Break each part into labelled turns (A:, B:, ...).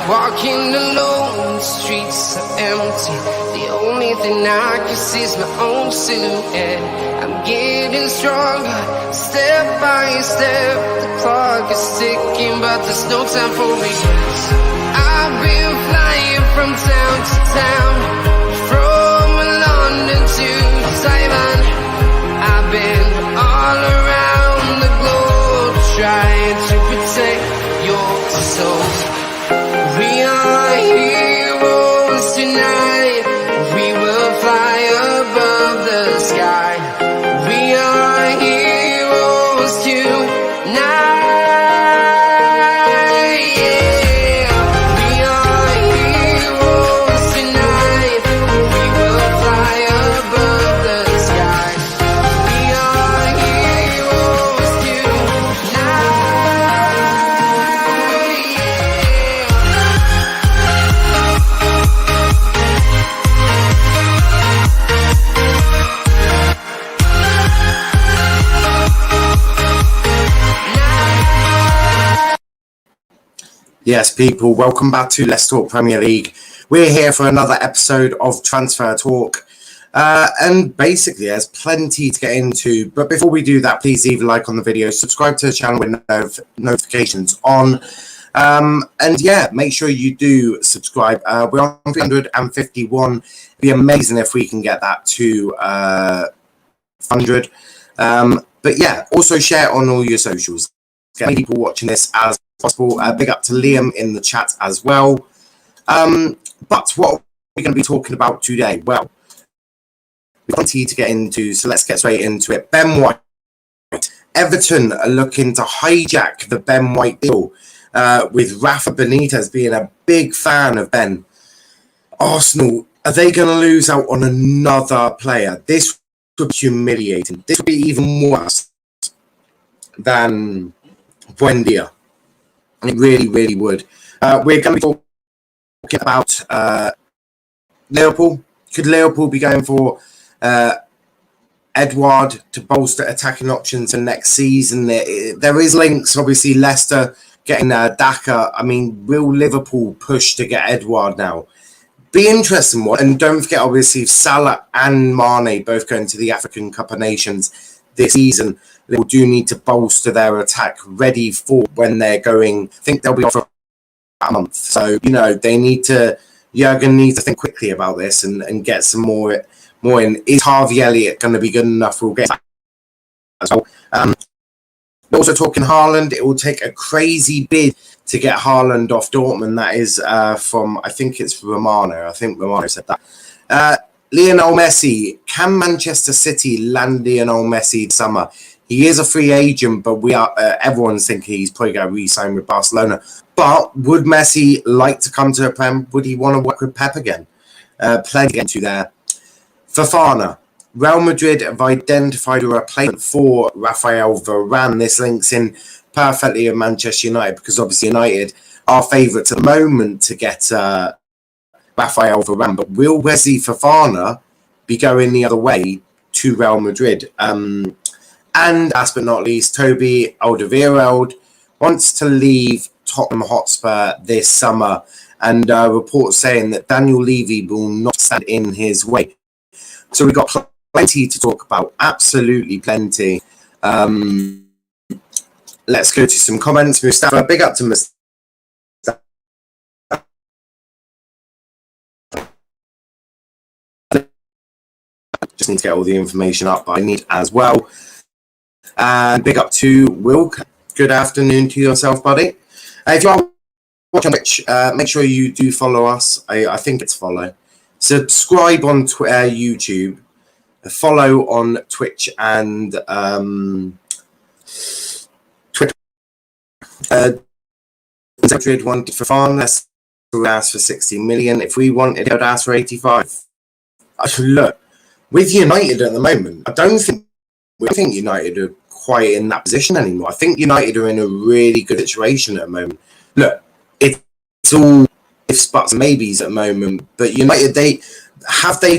A: Walking alone, the streets are empty. The only thing I can see is my own silhouette. I'm getting stronger, step by step. The clock is ticking, but there's no time for regrets. I've been flying from town to town, from London to Taiwan. I've been all around the globe, trying to protect your soul. We are heroes tonight. We will fly above the sky. We are heroes tonight. Yeah. We are heroes tonight. We will fly above the sky. We are heroes tonight.
B: Yes, people, welcome back to Let's Talk Premier League. We're here for another episode of Transfer Talk. And basically, there's plenty to get into. But before we do that, please leave a like on the video, subscribe to the channel with notifications on. And yeah, make sure you do subscribe. We're on 351. It'd be amazing if we can get that to 100. But yeah, also share on all your socials. Get people watching this as possible. Big up to Liam in the chat as well. But what are we going to be talking about today? Well, we've got plenty to get into, so let's get straight into it. Ben White. Everton are looking to hijack the Ben White deal, with Rafa Benitez being a big fan of Ben. Arsenal, are they going to lose out on another player? This would be humiliating. This would be even worse than Buendia. It really, really would. We're going to be talking about Liverpool. Could Liverpool be going for Edouard to bolster attacking options for next season? There is links, obviously, Leicester getting Daka. I mean, will Liverpool push to get Edouard now? Be interesting one. And don't forget, obviously, Salah and Mane both going to the African Cup of Nations this season. Liverpool do need to bolster their attack ready for when they're going. I think they'll be off for a month. So, you know, Jurgen needs to think quickly about this and get some more in. Is Harvey Elliott going to be good enough? We'll get that as well. We're also talking Haaland. It will take a crazy bid to get Haaland off Dortmund. That is from, I think it's Romano. I think Romano said that. Lionel Messi. Can Manchester City land Lionel Messi this summer? He is a free agent, but we are everyone's thinking he's probably going to re-sign with Barcelona. But would Messi like to come to the Prem? Would he want to work with Pep again? Plenty to get into there. Fofana. Real Madrid have identified a replacement for Rafael Varane. This links in perfectly with Manchester United because obviously United are favourites at the moment to get Rafael Varane. But will Wesley Fofana be going the other way to Real Madrid? And last but not least, Toby Alderweireld wants to leave Tottenham Hotspur this summer, and reports saying that Daniel Levy will not stand in his way. So we've got plenty to talk about, absolutely plenty. Let's go to some comments. Mustafa, big up to Mustafa. Just need to get all the information up I need as well. And big up to Wilk. Good afternoon to yourself, buddy. If you are watching Twitch, make sure you do follow us. I think it's follow. Subscribe on YouTube. Follow on Twitch and Twitter. Madrid wanted for Farn. Let's ask for 60 million. If we wanted, I'd ask for 85. Look, with United at the moment, I don't think United are quite in that position anymore. I think United are in a really good situation at the moment. Look, it's all ifs, buts, and maybes at the moment. But United, they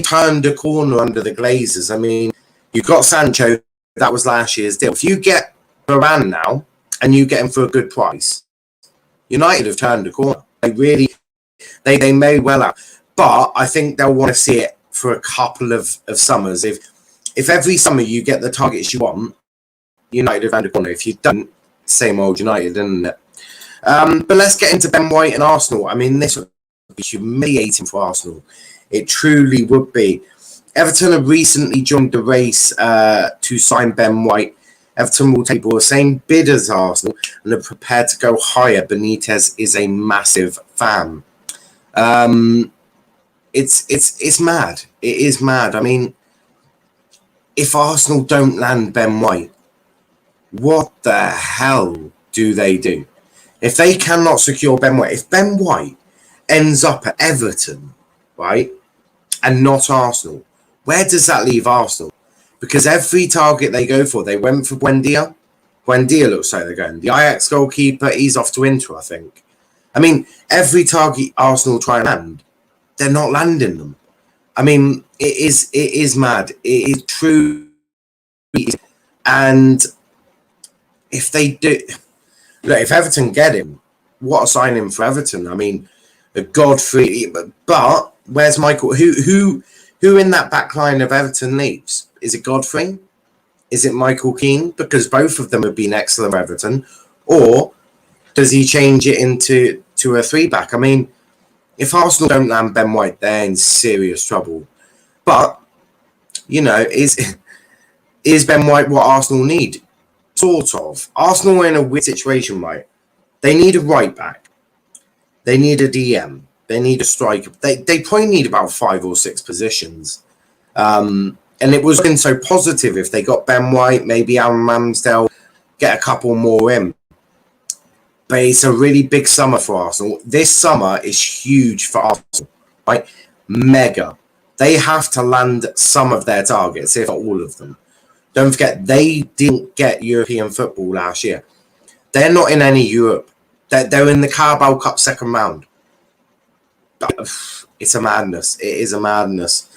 B: turned a corner under the Glazers. I mean, you've got Sancho. That was last year's deal. If you get Varane now and you get him for a good price, United have turned a corner. They may well have. But I think they'll want to see it for a couple of summers. If every summer you get the targets you want, United around the corner. If you don't, same old United, isn't it? But let's get into Ben White and Arsenal. I mean, this would be humiliating for Arsenal. It truly would be. Everton have recently joined the race to sign Ben White. Everton will table the same bid as Arsenal and are prepared to go higher. Benitez is a massive fan. It's mad. It is mad. I mean, if Arsenal don't land Ben White, what the hell do they do? If they cannot secure Ben White, if Ben White ends up at Everton, right, and not Arsenal, where does that leave Arsenal? Because every target they go for, they went for Buendia. Buendia looks like they're going. The Ajax goalkeeper, he's off to Inter, I think. I mean, every target Arsenal try and land, they're not landing them. I mean, it is mad. It is true. And if they do, look, if Everton get him, what a signing for Everton. I mean, a Godfrey, but where's Michael? Who in that back line of Everton leaves? Is it Godfrey? Is it Michael Keane? Because both of them have been excellent for Everton. Or does he change it into a three-back? I mean, if Arsenal don't land Ben White, they're in serious trouble. But, you know, is Ben White what Arsenal need? Sort of. Arsenal are in a weird situation, right? They need a right-back. They need a DM. They need a striker. They probably need about 5 or 6 positions. And it was looking so positive if they got Ben White, maybe Aaron Ramsdale, get a couple more in. But it's a really big summer for Arsenal. This summer is huge for Arsenal, right? Mega. They have to land some of their targets, if not all of them. Don't forget, they didn't get European football last year. They're not in any Europe. They're in the Carabao Cup second round. It's a madness. It is a madness.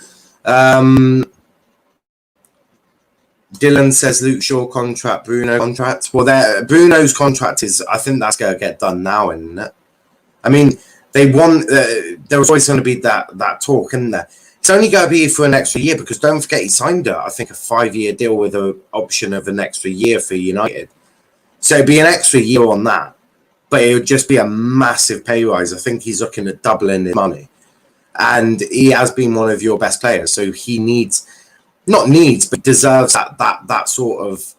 B: Dylan says Luke Shaw contract, Bruno contract. Well, Bruno's contract is, I think that's going to get done now, isn't it? I mean, they want, there was always going to be that talk, isn't there? It's only going to be for an extra year because don't forget he signed I think a 5-year deal with an option of an extra year for United. So it'd be an extra year on that, but it would just be a massive pay rise. I think he's looking at doubling his money, and he has been one of your best players. So he but deserves that sort of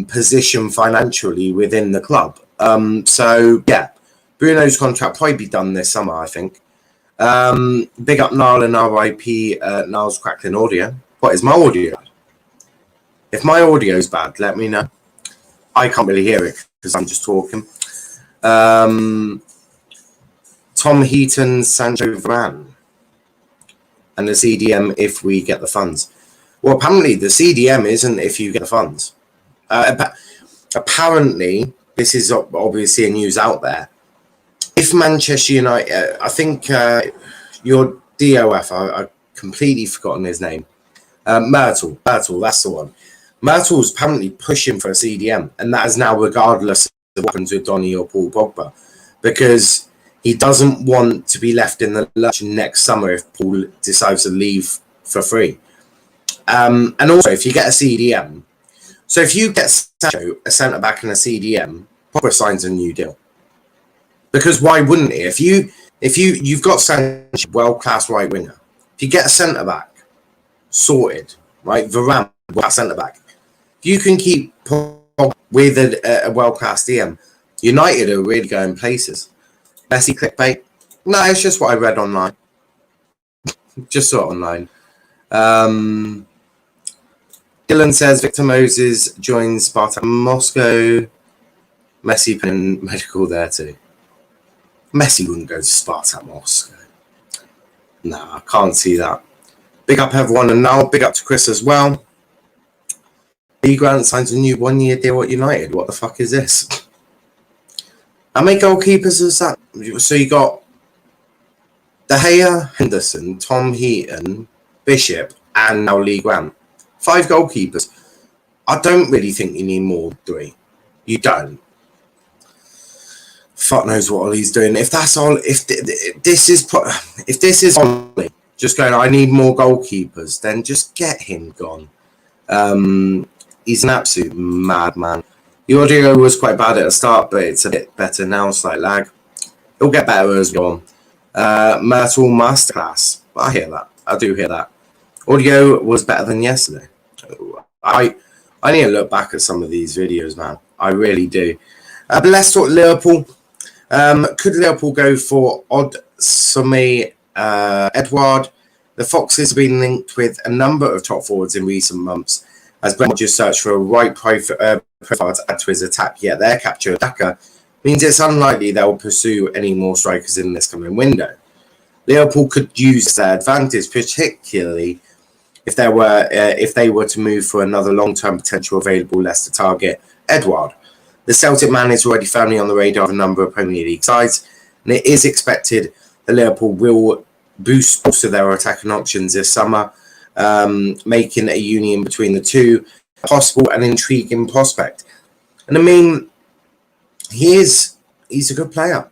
B: position financially within the club. So yeah, Bruno's contract probably be done this summer, I think. Big up Niall and RIP Niall's crackling audio. What is my audio? If my audio's bad, let me know. I can't really hear it because I'm just talking. Tom Heaton, Sancho Varane, and the CDM if we get the funds. Well, apparently the CDM isn't if you get the funds. Apparently, this is obviously a news out there. If Manchester United, I think your DOF, I've completely forgotten his name. Myrtle, that's the one. Myrtle's apparently pushing for a CDM, and that is now regardless of what happens with Donny or Paul Pogba, because he doesn't want to be left in the lurch next summer if Paul decides to leave for free. And also, if you get a CDM, so if you get Sancho, a centre-back and a CDM, Pogba signs a new deal. Because why wouldn't he? If you've got Sancho, world-class right winger, if you get a centre-back, sorted, right? Varane, world-class centre-back. If you can keep Pogba with a world-class DM, United are really going places. Messi clickbait? No, it's just what I read online. Just saw it online. Dylan says Victor Moses joins Spartak Moscow. Messi putting medical there too. Messi wouldn't go to Spartak Moscow. No, I can't see that. Big up everyone, and now big up to Chris as well. B. Grant signs a new 1-year deal at United. What the fuck is this? How many goalkeepers is that? So you got De Gea, Henderson, Tom Heaton, Bishop, and now Lee Grant. 5 goalkeepers. I don't really think you need more than 3. You don't. fuck knows what Ollie's doing. If that's all, if this is Ollie just going, I need more goalkeepers, then just get him gone. He's an absolute madman. The audio was quite bad at the start, but it's a bit better now. Slight lag. It'll get better as we go on. Myrtle Masterclass. I hear that. I do hear that. Audio was better than yesterday. I need to look back at some of these videos, man. I really do. But let's talk Liverpool. Could Liverpool go for Odsonne, Edouard? The Foxes have been linked with a number of top forwards in recent months, as Brentford just searched for a right profile to add to his attack. Yet their capture of Daka means it's unlikely they'll pursue any more strikers in this coming window. Liverpool could use their advantage, particularly if they were to move for another long-term potential available Leicester target, Edouard. The Celtic man is already firmly on the radar of a number of Premier League sides, and it is expected that Liverpool will boost also their attacking options this summer, making a union between the two a possible and intriguing prospect. And I mean, he's a good player.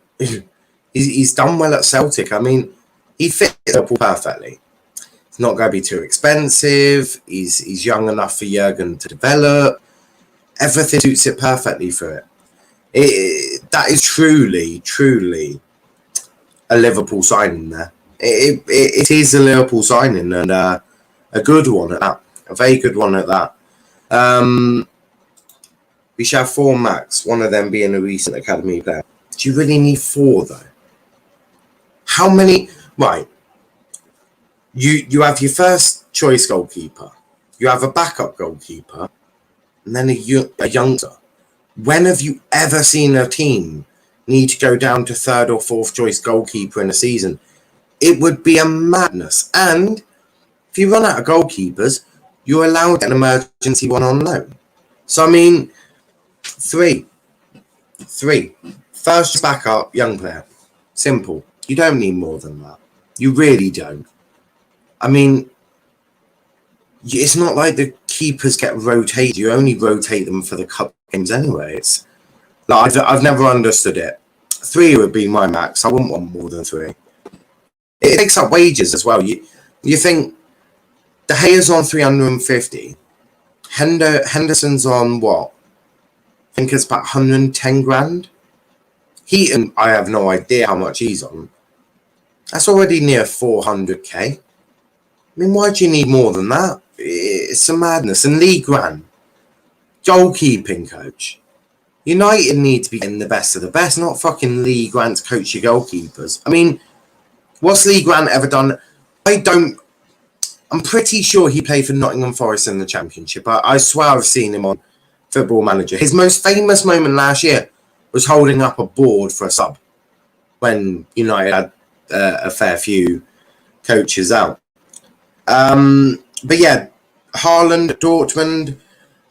B: He's done well at Celtic. I mean, he fits Liverpool perfectly. It's not going to be too expensive. He's young enough for Jurgen to develop. Everything suits it perfectly for it. That is truly a Liverpool signing there. It is a Liverpool signing, and a good one at that. A very good one at that. We shall have 4 max, one of them being a recent academy player. Do you really need 4 though? How many? Right. You have your first choice goalkeeper. You have a backup goalkeeper, and then a youngster. When have you ever seen a team need to go down to 3rd or 4th choice goalkeeper in a season? It would be a madness. And if you run out of goalkeepers, you're allowed an emergency one on loan. So, I mean, 3. First backup, young player. Simple. You don't need more than that. You really don't. I mean, it's not like the keepers get rotated. You only rotate them for the cup games anyway. It's like I've never understood it. 3 would be my max. I wouldn't want more than 3. It takes up wages as well. You think De Gea's on 350. Henderson's on what? I think it's about 110 grand. Heaton, I have no idea how much he's on. That's already near 400k. I mean, why do you need more than that? It's a madness. And Lee Grant, goalkeeping coach. United need to be getting the best of the best, not fucking Lee Grant to coach your goalkeepers. I mean, what's Lee Grant ever done? I'm pretty sure he played for Nottingham Forest in the Championship. I swear I've seen him on Football Manager. His most famous moment last year was holding up a board for a sub when United had a fair few coaches out. But yeah, Haaland, Dortmund,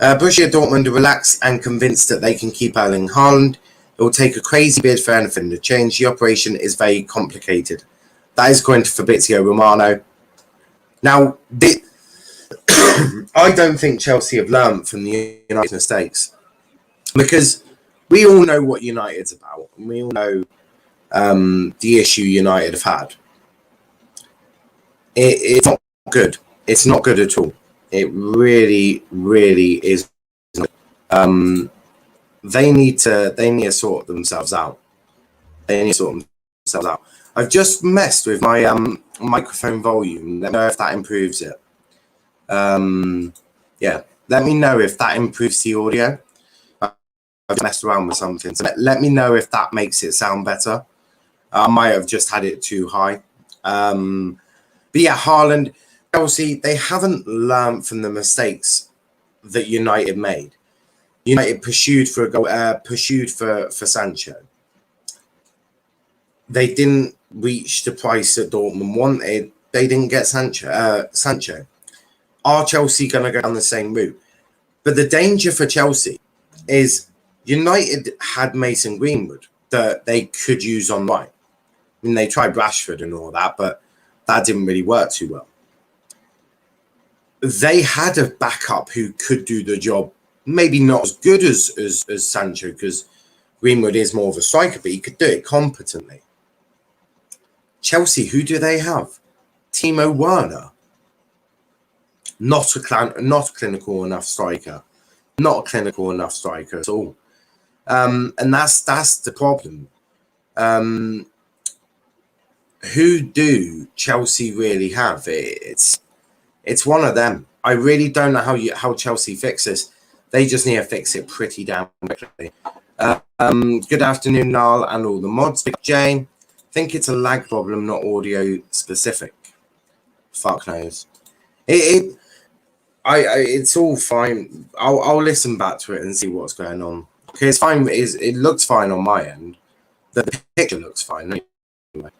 B: Borussia Dortmund are relaxed and convinced that they can keep Erling Haaland. It will take a crazy bid for anything to change. The operation is very complicated. That is according to Fabrizio Romano. Now, I don't think Chelsea have learned from the United's mistakes, because we all know what United's about, and we all know the issue United have had. It's not good. It's not good at all. It really is not. They need to sort themselves out. I've just messed with my microphone volume. Let me know if that improves it. Yeah, let me know if that improves the audio. I've messed around with something, so let me know if that makes it sound better. I might have just had it too high. But yeah, Haaland, Chelsea, they haven't learned from the mistakes that United made. United pursued for a goal, pursued for Sancho. They didn't reach the price that Dortmund wanted. They didn't get Sancho. Are Chelsea going to go down the same route? But the danger for Chelsea is United had Mason Greenwood that they could use on right. I mean, they tried Rashford and all that, but that didn't really work too well. They had a backup who could do the job, maybe not as good as Sancho, because Greenwood is more of a striker, but he could do it competently. Chelsea, who do they have? Timo Werner. Not a clinical enough striker. Not a clinical enough striker at all. And that's the problem. Who do Chelsea really have? It's one of them. I really don't know how Chelsea fix this. They just need to fix it pretty damn quickly. Good afternoon, Niall, and all the mods. Big Jane, think it's a lag problem, not audio specific. Fuck knows. It's all fine. I'll listen back to it and see what's going on. Okay, it's fine. It looks fine on my end. The picture looks fine. Anyway.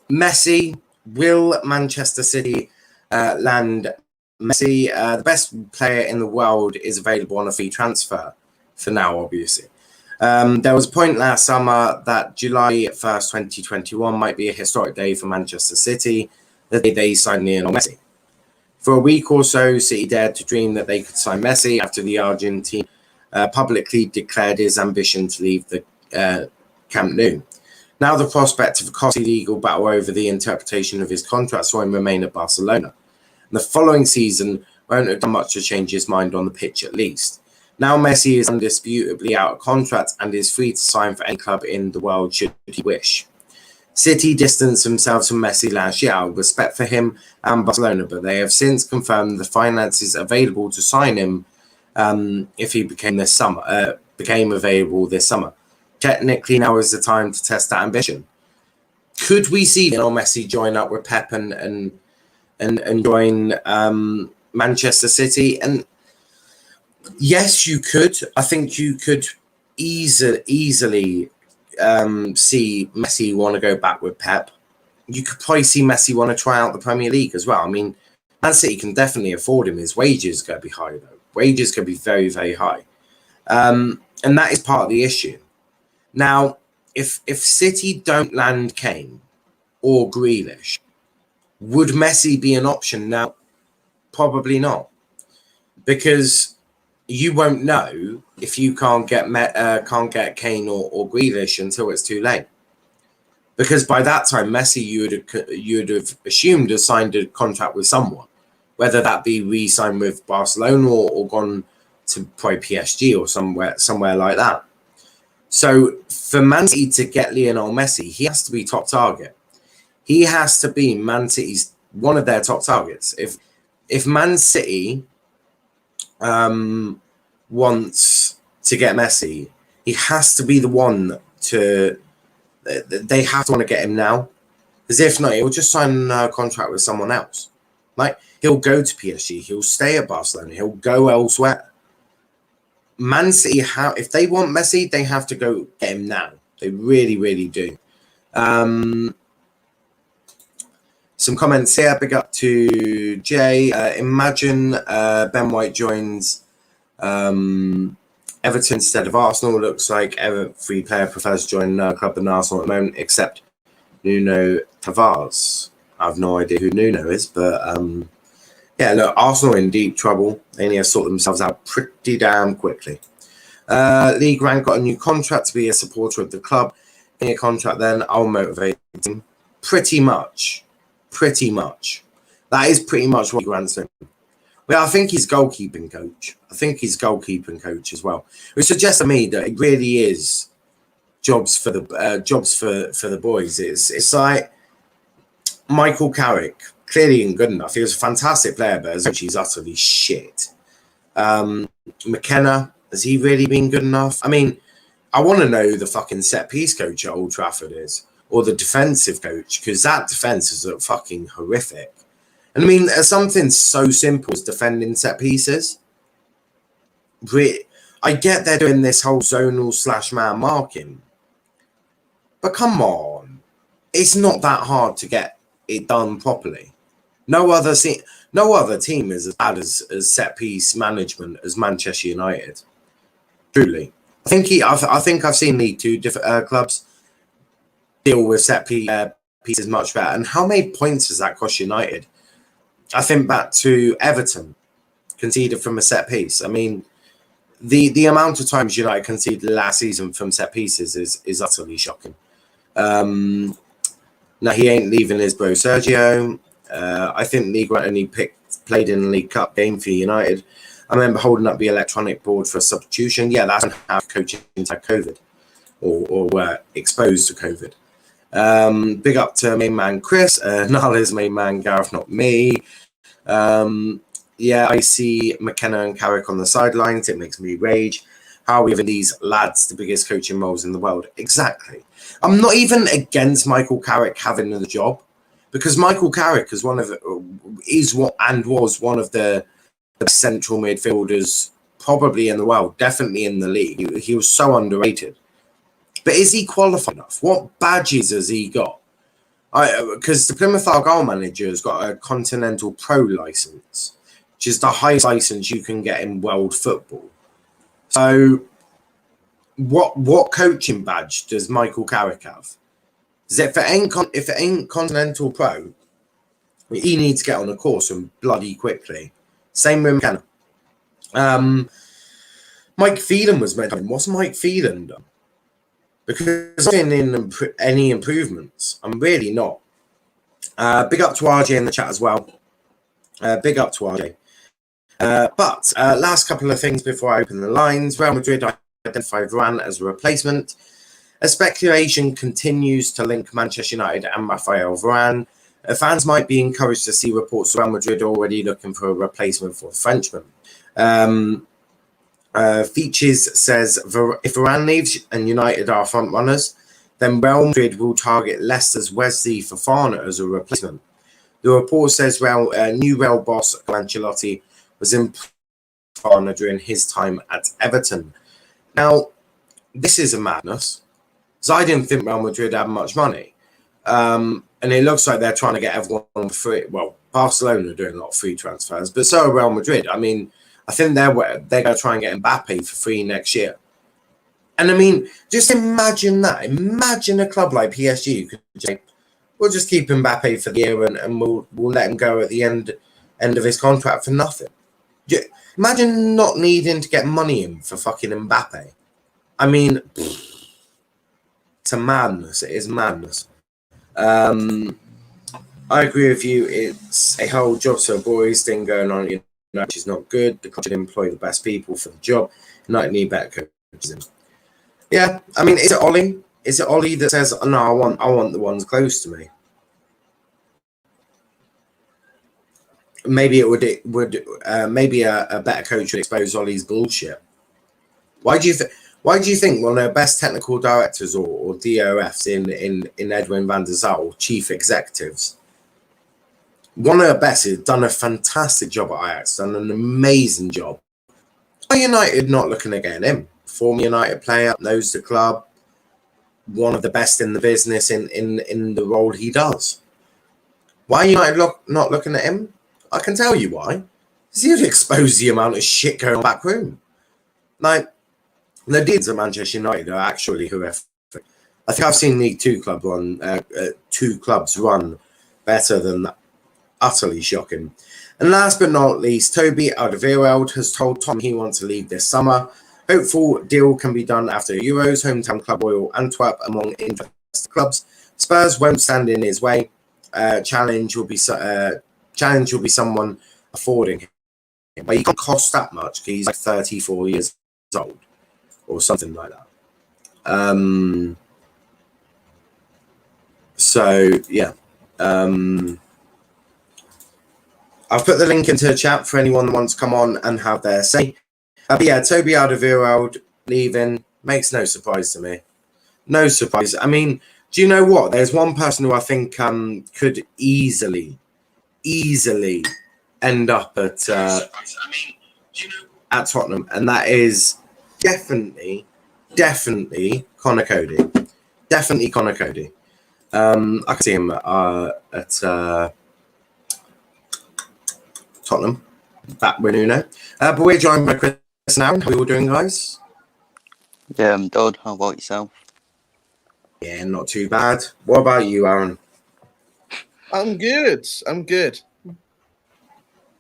B: Messi, will Manchester City land Messi? The best player in the world is available on a free transfer for now, obviously. There was a point last summer that July 1st, 2021 might be a historic day for Manchester City, the day they signed Lionel Messi. For a week or so, City dared to dream that they could sign Messi after the Argentine publicly declared his ambition to leave the Camp Nou. Now the prospect of a costly legal battle over the interpretation of his contract saw him remain at Barcelona. And the following season won't have done much to change his mind on the pitch at least. Now Messi is undisputably out of contract and is free to sign for any club in the world should he wish. City distanced themselves from Messi last year out of respect for him and Barcelona, but they have since confirmed the finances available to sign him if he became available this summer. Technically, now is the time to test that ambition. Could we see Lionel Messi join up with Pep and join Manchester City? And yes, you could. I think you could easily see Messi want to go back with Pep. You could probably see Messi want to try out the Premier League as well. I mean, Man City can definitely afford him. His wages are going to be high, though. Wages can be very, very high. And that is part of the issue. Now, if City don't land Kane or Grealish, would Messi be an option now? Probably not. Because you won't know if you can't get Kane or Grealish until it's too late. Because by that time, Messi, you'd have assumed has signed a contract with someone, whether that be re-signed with Barcelona or gone to probably PSG or somewhere like that. So for Man City to get Lionel Messi, he has to be top target. He has to be Man City's one of their top targets. If Man City wants to get Messi, he has to be the one to. They have to want to get him now, because if not, he'll just sign a contract with someone else. Like he'll go to PSG, he'll stay at Barcelona, he'll go elsewhere. Man City, if they want Messi, they have to go get him now. They really, really do. Some comments here. Big up to Jay. Imagine Ben White joins Everton instead of Arsenal. Looks like every player prefers to join a club than Arsenal at the moment, except Nuno Tavares. I have no idea who Nuno is, but yeah, look, Arsenal in deep trouble. They need to sort themselves out pretty damn quickly. League Rank got a new contract to be a supporter of the club. In a contract, then I'll motivate him. Pretty much. That is pretty much what League Rank's doing. Well, I think he's goalkeeping coach. As well, which suggests to me that it really is jobs for the boys. It's like Michael Carrick. Clearly isn't good enough. He was a fantastic player, but as he's utterly shit. McKenna, has he really been good enough? I mean, I want to know who the fucking set piece coach at Old Trafford is, or the defensive coach, because that defense is fucking horrific. And I mean, something so simple as defending set pieces. I get they're doing this whole zonal / man marking, but come on, it's not that hard to get it done properly. No other team is as bad as set piece management as Manchester United. Truly, I think I've seen League Two clubs deal with set pieces much better. And how many points does that cost United? I think back to Everton, conceded from a set piece. I mean, the amount of times United conceded last season from set pieces is utterly shocking. Now he ain't leaving his bro Sergio. I think League One only played in the League Cup game for United. I remember holding up the electronic board for a substitution. Yeah, that's how coaching had COVID or were exposed to COVID. Big up to main man Chris, Nala's main man Gareth, not me. Yeah, I see McKenna and Carrick on the sidelines. It makes me rage. How are we giving these lads the biggest coaching roles in the world? Exactly. I'm not even against Michael Carrick having the job, because Michael Carrick was one of the central midfielders probably in the world, definitely in the league. He was so underrated. But is he qualified enough? What badges has he got? Because the Plymouth Argyle manager has got a Continental Pro license, which is the highest license you can get in world football. So what coaching badge does Michael Carrick have? If it ain't Continental Pro, he needs to get on a course and bloody quickly. Same with McKenna. Mike Phelan was mentioned. What's Mike Phelan done? Because I'm in any improvements. I'm really not. Big up to RJ in the chat as well. Big up to RJ. But last couple of things before I open the lines. Real Madrid identified Varane as a replacement. A speculation continues to link Manchester United and Raphael Varane. Fans might be encouraged to see reports of Real Madrid already looking for a replacement for the Frenchman. Features says if Varane leaves and United are front runners, then Real Madrid will target Leicester's Wesley Fofana as a replacement. The report says new Real boss Ancelotti was in Fofana during his time at Everton. Now, this is a madness, because I didn't think Real Madrid had much money. And it looks like they're trying to get everyone for free. Well, Barcelona are doing a lot of free transfers, but so are Real Madrid. I mean, I think they're going to try and get Mbappe for free next year. And I mean, just imagine that. Imagine a club like PSG who could say, we'll just keep Mbappe for the year and we'll let him go at the end of his contract for nothing. Imagine not needing to get money in for fucking Mbappe. I mean, it's a madness. It is madness. I agree with you. It's a whole job so boys thing going on, which is not good. The club should employ the best people for the job. United need better coaches. Yeah, I mean, is it Ollie? Is it Ollie that says, "No, I want the ones close to me"? Maybe it would maybe a better coach would expose Ollie's bullshit. Why do you think one of the best technical directors or DOFs in Edwin van der Sar, chief executives, one of the best, has done a fantastic job at Ajax, done an amazing job. Why United not looking at getting him? Former United player, knows the club, one of the best in the business in the role he does. Why United not looking at him? I can tell you why. Because he would expose the amount of shit going on back room. Like, the deeds of Manchester United are actually horrific. I think I've seen League Two two clubs run better than that. Utterly shocking. And last but not least, Toby Alderweireld has told Tom he wants to leave this summer. Hopeful deal can be done after Euros. Hometown club Royal Antwerp among interested clubs. Spurs won't stand in his way. Challenge will be someone affording him. But he can't cost that much because he's like 34 years old or something like that. So yeah. I've put the link into the chat for anyone that wants to come on and have their say. But yeah, Toby Alderweireld leaving makes no surprise to me. No surprise. I mean, do you know what? There's one person who I think could easily end up at Tottenham, and that is definitely Connor Cody. Definitely Connor Cody. I can see him at Tottenham, back with Nuno. But we're joined by Chris now. How are we all doing, guys?
C: Yeah, I'm good. How about yourself?
B: Yeah, not too bad. What about you, Aaron?
D: I'm good.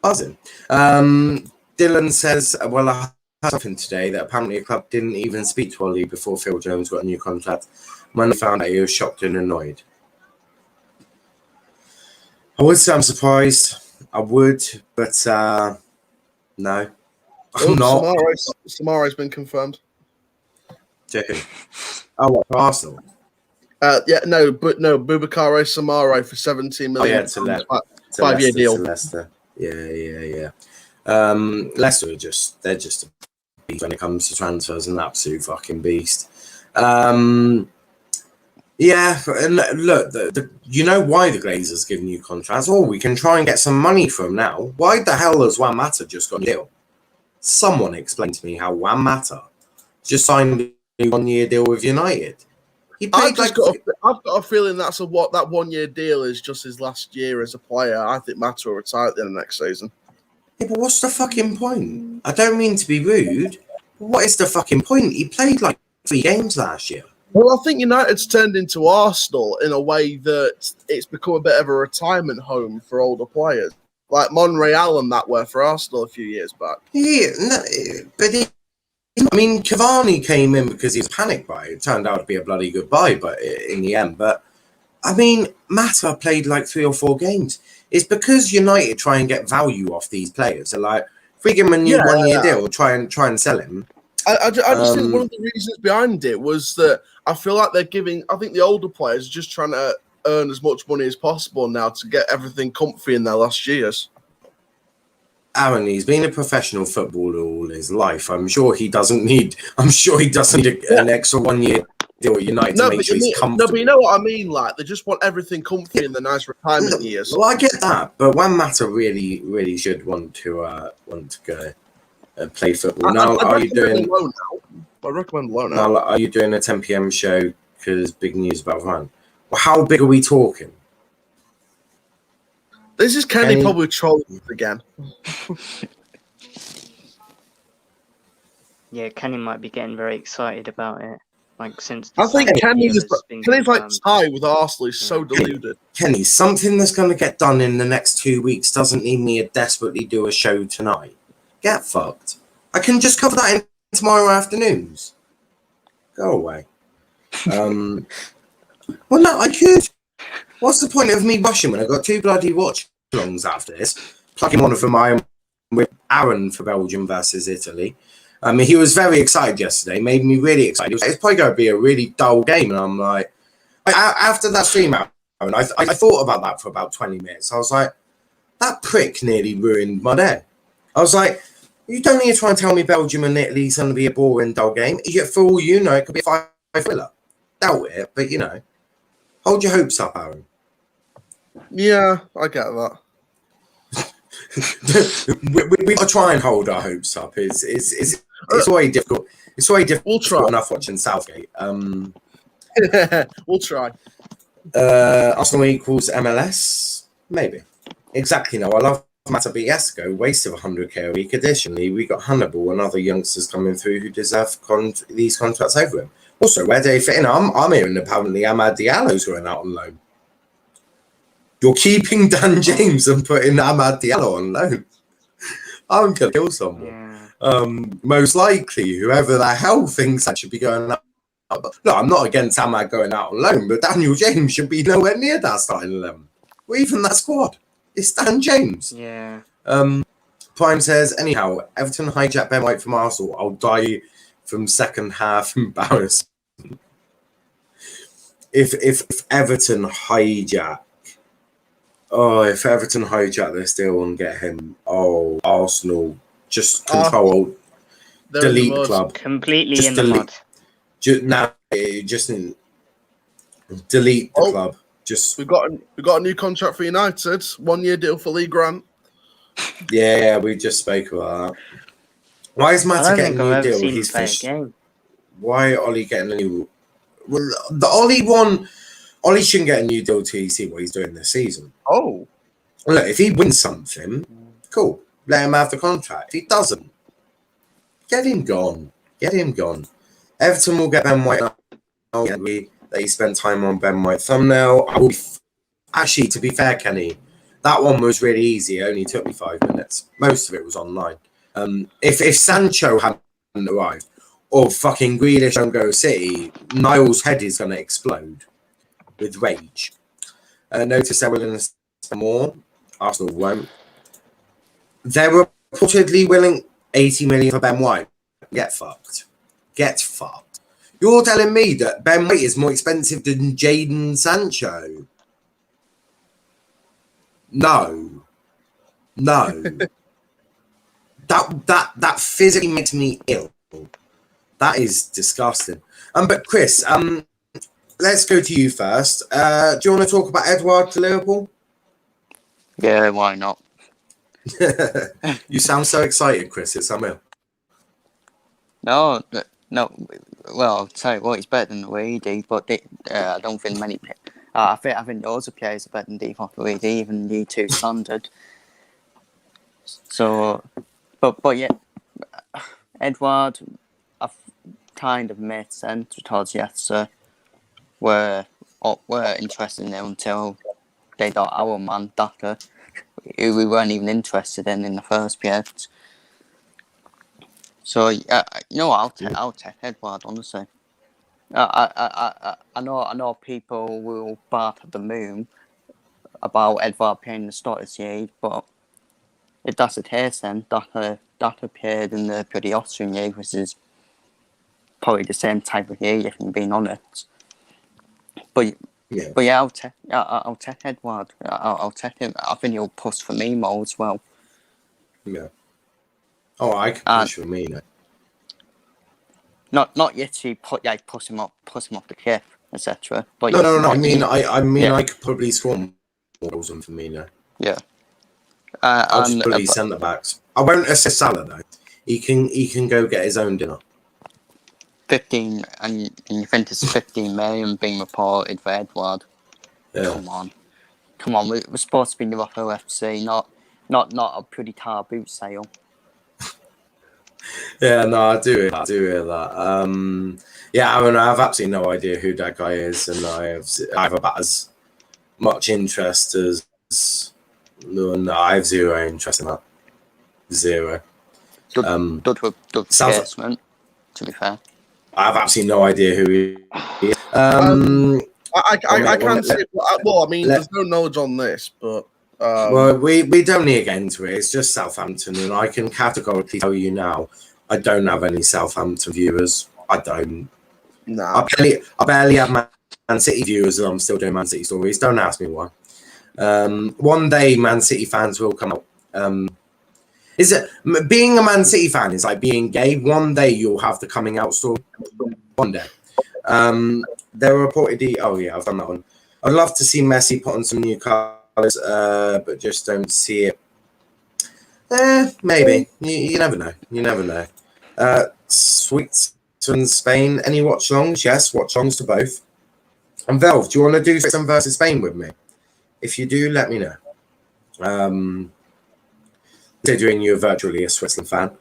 D: Awesome.
B: Dylan says, well, something today that apparently a club didn't even speak to Ollie before Phil Jones got a new contract. When they found out, he was shocked and annoyed. I would say I'm surprised. I would, but no, I'm not.
D: Samara's been confirmed.
B: Joking. Oh, what, for Arsenal?
D: Boubacar Samara for 17 million.
B: It's a
D: 5-year deal.
B: To Leicester. Yeah. Leicester they're just a beast when it comes to transfers, an absolute fucking beast. Yeah, and look, you know why the Glazers give new contracts? Oh, we can try and get some money from now. Why the hell has Juan Mata just got a deal? Someone explain to me how Juan Mata just signed a 1-year deal with United.
D: I've got a feeling that 1-year deal is just his last year as a player. I think Mata will retire at the end of next season.
B: Yeah, but what's the fucking point? I don't mean to be rude, but what is the fucking point? He played like 3 games last year.
D: Well, I think United's turned into Arsenal in a way that it's become a bit of a retirement home for older players. Like Monreal and that were for Arsenal a few years back.
B: Yeah, Cavani came in because he was panicked by it. It turned out to be a bloody good buy, but in the end. But, Mata played like 3 or 4 games. It's because United try and get value off these players. They're like, if we give him a new 1-year deal, try and sell him.
D: I just think one of the reasons behind it was that I feel like I think the older players are just trying to earn as much money as possible now to get everything comfy in their last years.
B: Aaron, he's been a professional footballer all his life. I'm sure he doesn't need an extra 1-year deal at United to make sure he's comfortable.
D: No, but you know what I mean? Like, they just want everything comfy in the nice retirement years.
B: Well, I get that, but Juan Mata really, really should want to go play football. Now, are you doing?
D: I recommend loan out.
B: Now, are you doing a 10 p.m. show? Because big news about Varane. Well, how big are we talking?
D: This is Kenny probably trolling again.
E: Yeah, Kenny might be getting very excited about it. Like since
D: I think Kenny's like tie with Arsenal is so deluded.
B: Kenny, something that's going to get done in the next 2 weeks doesn't need me to desperately do a show tonight. Get fucked. I can just cover that in tomorrow afternoons. Go away. Well, no, I could. What's the point of me rushing when I've got 2 bloody watch-alongs after this? Plugging one of them with Aaron for Belgium versus Italy. He was very excited yesterday, made me really excited. He was like, it's probably going to be a really dull game. And I'm like, after that stream out, I thought about that for about 20 minutes. I was like, that prick nearly ruined my day. I was like, you don't need to try and tell me Belgium and Italy's going to be a boring, dull game. For all you know, it could be a 5-0. Doubt it, but hold your hopes up, Aaron.
D: Yeah, I get that.
B: we got to try and hold our hopes up. It's always difficult. It's always difficult.
D: We'll try.
B: Enough watching Southgate.
D: We'll try.
B: Arsenal equals MLS? Maybe. Exactly. No, I love Mata Biesco, waste of 100k a week. Additionally, we got Hannibal and other youngsters coming through who deserve these contracts over him. Also, where do they fit in? I'm hearing apparently Amad Diallo's going out on loan. You're keeping Dan James and putting Amad Diallo on loan. I'm going to kill someone. Yeah. Most likely, whoever the hell thinks that should be going out. No, I'm not against Amad going out on loan, but Daniel James should be nowhere near that starting 11. Or even that squad. It's Dan James.
E: Yeah.
B: Prime says, anyhow, Everton hijack Ben White from Arsenal. I'll die from second half embarrassment. If Everton hijack this deal and get him, Arsenal just control, delete the club.
E: Completely just in the mud.
B: Just delete the club. Just
D: we got a new contract for United, 1-year deal for Lee Grant.
B: Yeah, we just spoke about that. Why is Mata getting a new deal? He's finished. Why Ollie getting a new? Well, the Ollie one. Ollie shouldn't get a new deal till you see what he's doing this season.
D: Oh,
B: look, if he wins something, cool. Let him have the contract. If he doesn't, get him gone. Get him gone. Everton will get Ben White. That he spent time on Ben White thumbnail. Actually, to be fair, Kenny, that one was really easy. It only took me 5 minutes. Most of it was online. If Sancho had arrives, or fucking Grealish don't go City, Niall's head is going to explode with rage. Notice they're willing to spend more. Arsenal won't. They're reportedly willing 80 million for Ben White. Get fucked. Get fucked. You're telling me that Ben White is more expensive than Jadon Sancho? No. That physically makes me ill. That is disgusting. But Chris, let's go to you first. Do you want to talk about Edouard to Liverpool?
C: Yeah, why not?
B: You sound so excited, Chris. It's unreal.
C: No. Well, I'll tell you what, he's better than Luigi, but I don't think many. I think loads of players are better than Divock Luigi, even D2 standard. So, but yeah, Edouard, I've kind of made sense towards yesterday. We're interested in him until they got our man Daka, who we weren't even interested in the first place. So you know what, I'll take Edouard, honestly. I know people will bark at the moon about Edouard playing the start of the league, but if that's the case, then Daka appeared in the bloody Austrian league, which is probably the same type of league, if I'm being honest. But yeah, I'll take Edouard. I'll take him. I think he'll push for me more as well.
B: Yeah. Oh, I can push for me now.
C: Not yet to push him off the cliff, etc. But
B: no. I mean, I could probably score more goals than Firmino.
C: Yeah.
B: I'll just put these centre backs. I won't assist Salah though. He can go get his own dinner.
C: 15, and you think it's 15 million being reported for Edouard? Yeah. Come on. We're supposed to be Liverpool FC, not a pretty tar boot sale.
B: Yeah, no, I do hear that. Yeah, I mean, I have absolutely no idea who that guy is, and I have about as much interest as no, I have zero interest in that. Zero.
C: Good placement, to be fair.
B: I have absolutely no idea who he is.
D: I can't say. Well, I mean, there's no knowledge on this, but.
B: Well, we don't need to get into it. It's just Southampton, and I can categorically tell you now, I don't have any Southampton viewers. I don't.
D: No.
B: I barely have Man City viewers, and I'm still doing Man City stories. Don't ask me why. One day, Man City fans will come out. Is it being a Man City fan is like being gay? One day you'll have the coming out story. One day. There were reportedly. Oh yeah, I've done that one. I'd love to see Messi put on some new colours. But just don't see it. Maybe. You never know. You never know. Switzerland, Spain. Any watch-alongs? Yes, watch-alongs to both. And Velv, do you want to do Switzerland versus Spain with me? If you do, let me know. Considering you're virtually a Switzerland fan.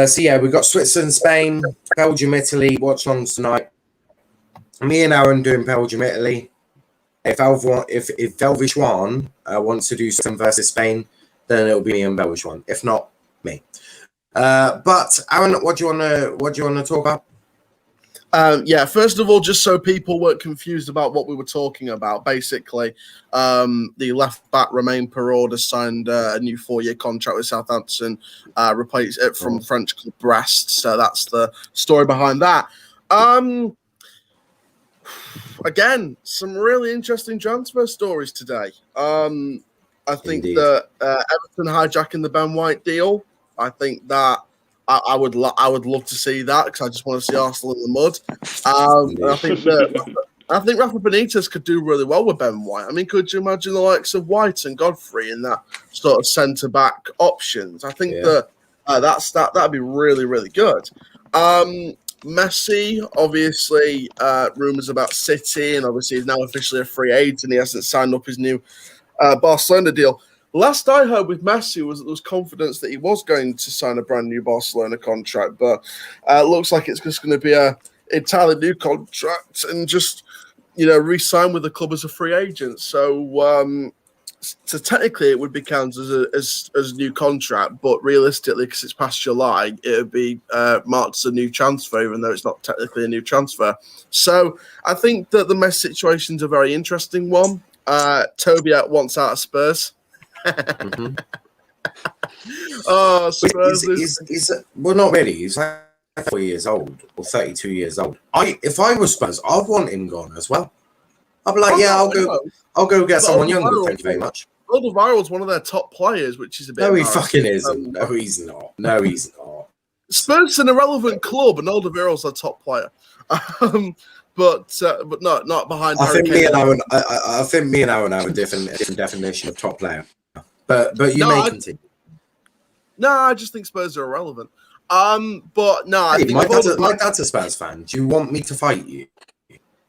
B: So yeah, we've got Switzerland, Spain, Belgium, Italy, watch-alongs tonight. Me and Aaron doing Belgium, Italy. If Velvish wants to do Switzerland versus Spain, then it'll be me and Velvish. If not, me. But Aaron, what do you want to talk about?
D: Yeah, first of all, just so people weren't confused about what we were talking about, basically, the left back Romain Perraud has signed a new 4-year contract with Southampton, replaced it from French club Brest. So that's the story behind that. Again, some really interesting transfer stories today. I think that Everton hijacking the Ben White deal. I think that I would love to see that because I just want to see Arsenal in the mud. And I think Rafa Benitez could do really well with Ben White. I mean, could you imagine the likes of White and Godfrey in that sort of centre back options? I think that'd be really, really good. Messi, obviously, rumours about City, and obviously he's now officially a free agent and he hasn't signed up his new Barcelona deal. Last I heard with Messi was that there was confidence that he was going to sign a brand new Barcelona contract, but it looks like it's just going to be a entirely new contract and just, re-sign with the club as a free agent. So So technically, it would be counted as a new contract, but realistically, because it's past July, it would be marked as a new transfer, even though it's not technically a new transfer. So I think that the Messi situation is a very interesting one. Toby wants out of Spurs.
B: Mm-hmm.
D: Oh, Spurs
B: well, not really. He's like 4 years old or 32 years old. If I was Spurs, I'd want him gone as well. I'd be like, I'll go get someone younger. Thank you very much.
D: Edouard was one of their top players, which is a bit.
B: No, he fucking isn't. No, he's not. No, he's not.
D: Spurs an irrelevant club, and Alderweireld's a top player. But not behind.
B: I think me and Aaron have a different definition of top player. But you may continue.
D: No, I just think Spurs are irrelevant. But no, I think
B: my dad's a Spurs fan. Do you want me to fight you?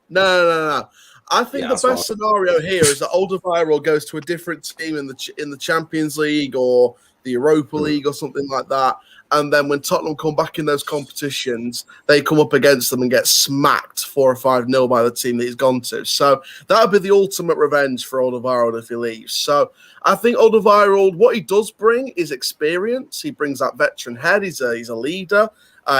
D: No. I think the best scenario here is that Alderweireld goes to a different team in the Champions League or the Europa League or something like that. And then when Tottenham come back in those competitions, they come up against them and get smacked 4 or 5-0 by the team that he's gone to. So that would be the ultimate revenge for Alderweireld if he leaves. So I think Alderweireld, what he does bring is experience. He brings that veteran head. He's a leader.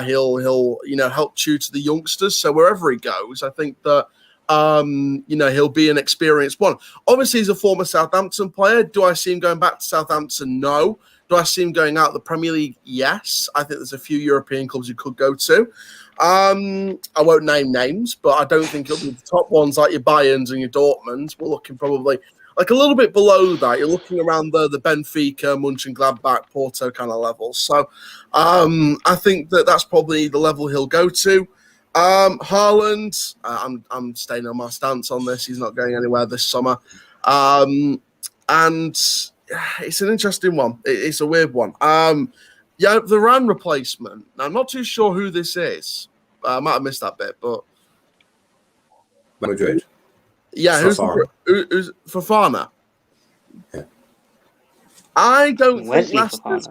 D: He'll help tutor the youngsters. So wherever he goes, I think that he'll be an experienced one. Obviously, he's a former Southampton player. Do I see him going back to Southampton? No. Do I see him going out the Premier League? Yes. I think there's a few European clubs he could go to. I won't name names, but I don't think it'll be the top ones like your Bayerns and your Dortmunds. We're looking probably like a little bit below that. You're looking around the Benfica, Mönchengladbach, Porto kind of level. So I think that's probably the level he'll go to. Haaland, I'm staying on my stance on this. He's not going anywhere this summer. And it's an interesting one. It's a weird one. The Varane replacement. Now, I'm not too sure who this is. I might have missed that bit, but
B: Madrid.
D: Yeah, who's Fofana?
B: Yeah.
D: I don't think
B: Leicester's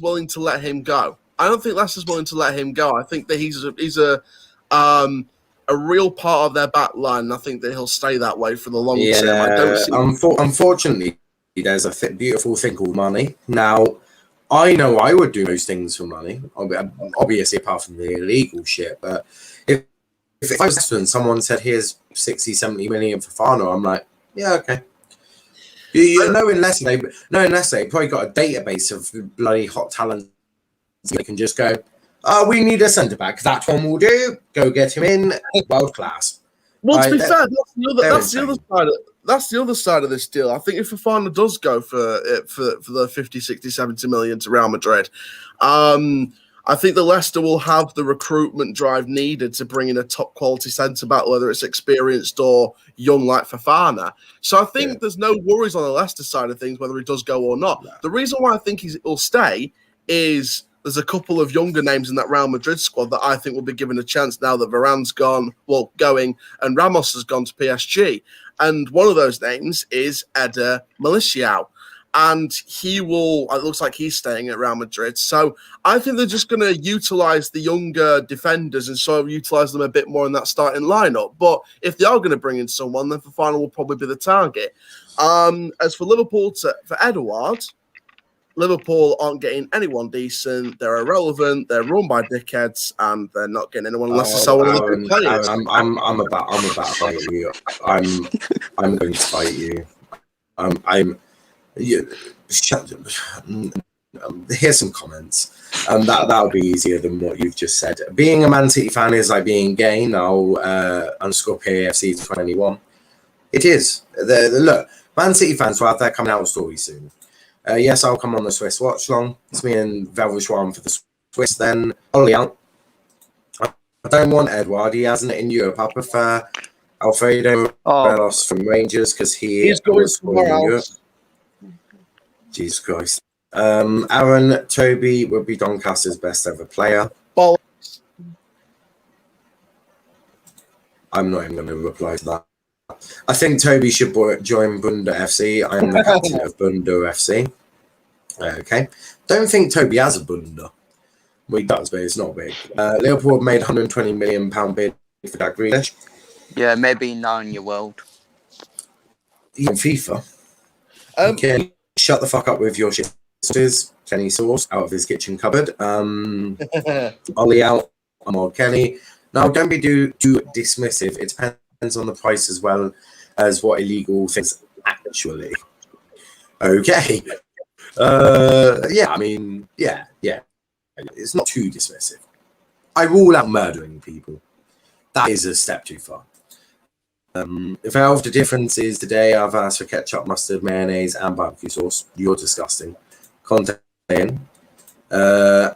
D: willing to let him go. I don't think Leicester's willing to let him go. I think that he's a real part of their back line. I think that he'll stay that way for the long term.
B: Unfortunately, there's a beautiful thing called money. Now, I know I would do most things for money, obviously apart from the illegal shit. But if I was Leicester and someone said, here's 60, 70 million for Fofana, I'm like, yeah, okay. Knowing Leicester, they probably got a database of bloody hot talent. They can just go, we need a centre-back. That one will do. Go get him in. World class.
D: Well, to be fair, that's the other side of this deal. I think if Fofana does go for the 50, 60, 70 million to Real Madrid, I think the Leicester will have the recruitment drive needed to bring in a top-quality centre-back, whether it's experienced or young like Fofana. So I think there's no worries on the Leicester side of things, whether he does go or not. No. The reason why I think he'll stay is there's a couple of younger names in that Real Madrid squad that I think will be given a chance now that Varane's going, and Ramos has gone to PSG. And one of those names is Eder Militao. And it looks like he's staying at Real Madrid. So I think they're just going to utilize the younger defenders and sort of utilize them a bit more in that starting lineup. But if they are going to bring in someone, then Fofana will probably be the target. As for Liverpool, for Edouard, Liverpool aren't getting anyone decent. They're irrelevant. They're run by dickheads, and they're not getting anyone unless they sell one of the players.
B: I'm about to fight you. I'm going to fight you. Here's some comments. That'll be easier than what you've just said. Being a Man City fan is like being gay. Now, underscore PAFC 21. It is. Look, Man City fans will have their coming out story soon. Yes, I'll come on the Swiss watch long. It's me and Velveschwan for the Swiss. Then Ollie out. I don't want Edouard. He hasn't it in Europe. I prefer Alfredo Morelos from Rangers because he's going somewhere else. Jesus Christ. Aaron, Toby would be Doncaster's best ever player.
D: Bollocks.
B: I'm not even going to reply to that. I think Toby should join Bunda FC. I'm the captain of Bunda FC. Okay. Don't think Toby has a Bunda. Well, he does, but it's not big. Liverpool made £120 million bid for Jack Grealish.
C: Yeah, maybe now in your world.
B: You on FIFA?
D: Um,
B: Kenny, shut the fuck up with your shit. Kenny sauce out of his kitchen cupboard. Ollie out. I'm on Kenny. Now, don't be too dismissive. It depends on the price as well as what illegal things actually. Okay. Yeah, I mean, yeah. It's not too dismissive. I rule out murdering people. That is a step too far. If out of the differences today, I've asked for ketchup, mustard, mayonnaise, and barbecue sauce. You're disgusting. Conte in. Aaron,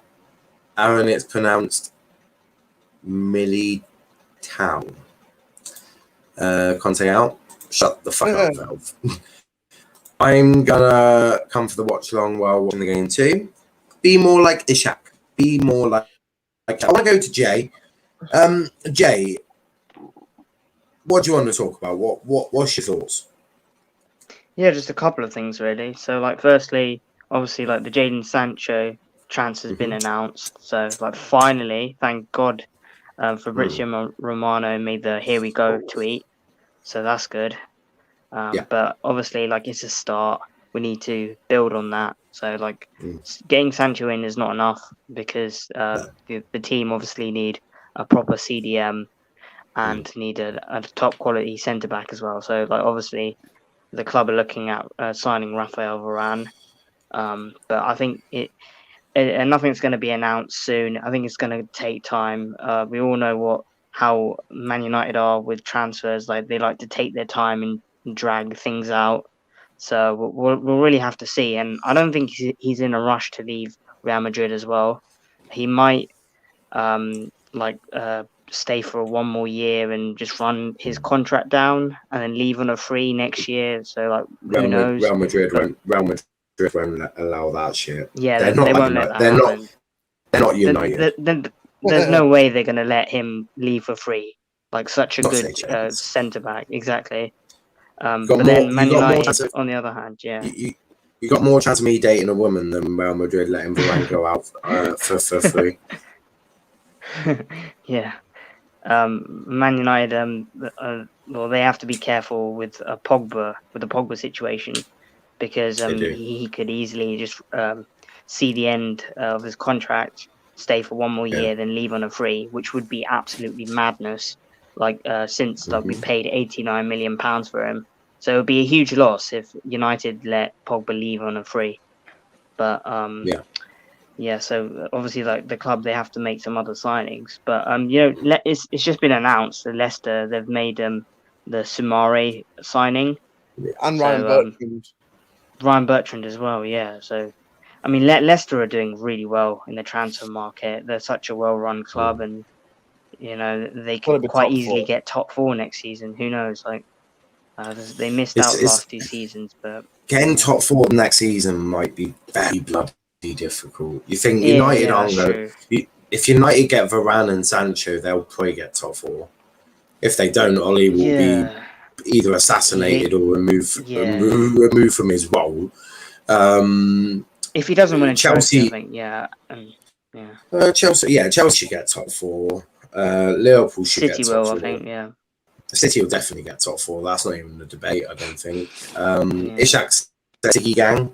B: it's pronounced Millie Town. Conte out. Shut the fuck up, Valve. I'm gonna come for the watch along while watching the game too. Be more like Ishak. Be more like I want to go to Jay. Jay, what do you want to talk about? What's your thoughts?
E: Yeah, just a couple of things really. So, like, firstly, obviously, like the Jadon Sancho transfer has been announced. So, like, finally, thank God, Fabrizio Romano made the "Here we go" tweet. So that's good. But obviously, like, it's a start. We need to build on that. So, like, getting Sancho in is not enough because the team obviously need a proper CDM and need a top quality centre back as well. So, like, obviously, the club are looking at signing Raphael Varane. But I think and nothing's going to be announced soon. I think it's going to take time. We all know how Man United are with transfers. Like, they like to take their time and drag things out. So we'll really have to see. And I don't think he's in a rush to leave Real Madrid as well. He might stay for one more year and just run his contract down and then leave on a free next year. So, like, who knows?
B: Real Madrid won't allow that shit.
E: Yeah,
B: they
E: won't let that happen.
B: They're not United.
E: There's no way they're going to let him leave for free. Like, such a
B: Not
E: good centre back, exactly. But
B: more,
E: then Man United, on the other hand, yeah.
B: You got more chance of me dating a woman than Real Madrid letting Varane go out for free.
E: Yeah. Man United, they have to be careful with the Pogba situation, because he could easily just see the end of his contract, stay for one more year, then leave on a free, which would be absolutely madness. Like, since we paid £89 million for him, so it would be a huge loss if United let Pogba leave on a free. But so obviously, like, the club, they have to make some other signings. But it's just been announced that Leicester, they've made the Sumare signing,
D: and Ryan
E: Bertrand as well. Yeah, so I mean, Leicester are doing really well in the transfer market. They're such a well-run club, and they could quite easily get top 4 next season. Who knows? Like, they missed out last 2 seasons, but
B: getting top 4 next season might be very bloody difficult. You think United aren't going? If United get Varane and Sancho, they'll probably get top 4. If they don't, Ollie will be either assassinated or removed from his role.
E: If he doesn't win a
B: Chelsea,
E: trophy, I think,
B: Chelsea should get top 4. Liverpool should get top 4.
E: City will, I think,
B: City will definitely get top 4. That's not even a debate, I don't think. Ishak's City gang.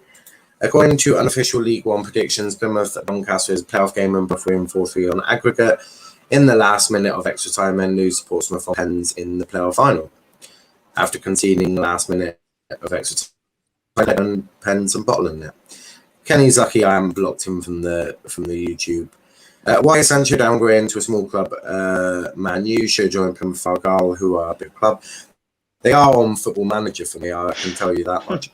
B: According to unofficial League One predictions, Plymouth at Doncaster's playoff game and both win 4-3 on aggregate in the last minute of extra time and lose to Portsmouth on pens in the playoff final. After conceding the last minute of extra time, pens and bottling it. Kenny's lucky I haven't blocked him from the YouTube. Why is Sancho downgrading to a small club? Man U should join Plymouth Argyle, who are a big club. They are on Football Manager for me, I can tell you that much.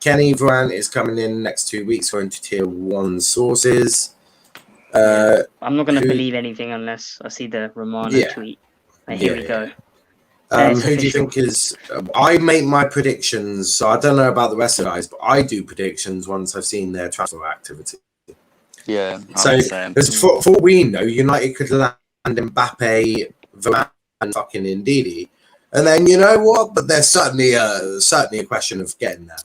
B: Kenny Varane is coming in next 2 weeks, going to tier 1 sources.
E: I'm not going to believe anything unless I see the Romano tweet. Here we go.
B: Who do you think is... I make my predictions, so I don't know about the rest of the guys, but I do predictions once I've seen their transfer activity.
C: Yeah.
B: So, for all we know, United could land Mbappe, Varane, and fucking Ndidi. And then, you know what? But there's certainly a question of getting there.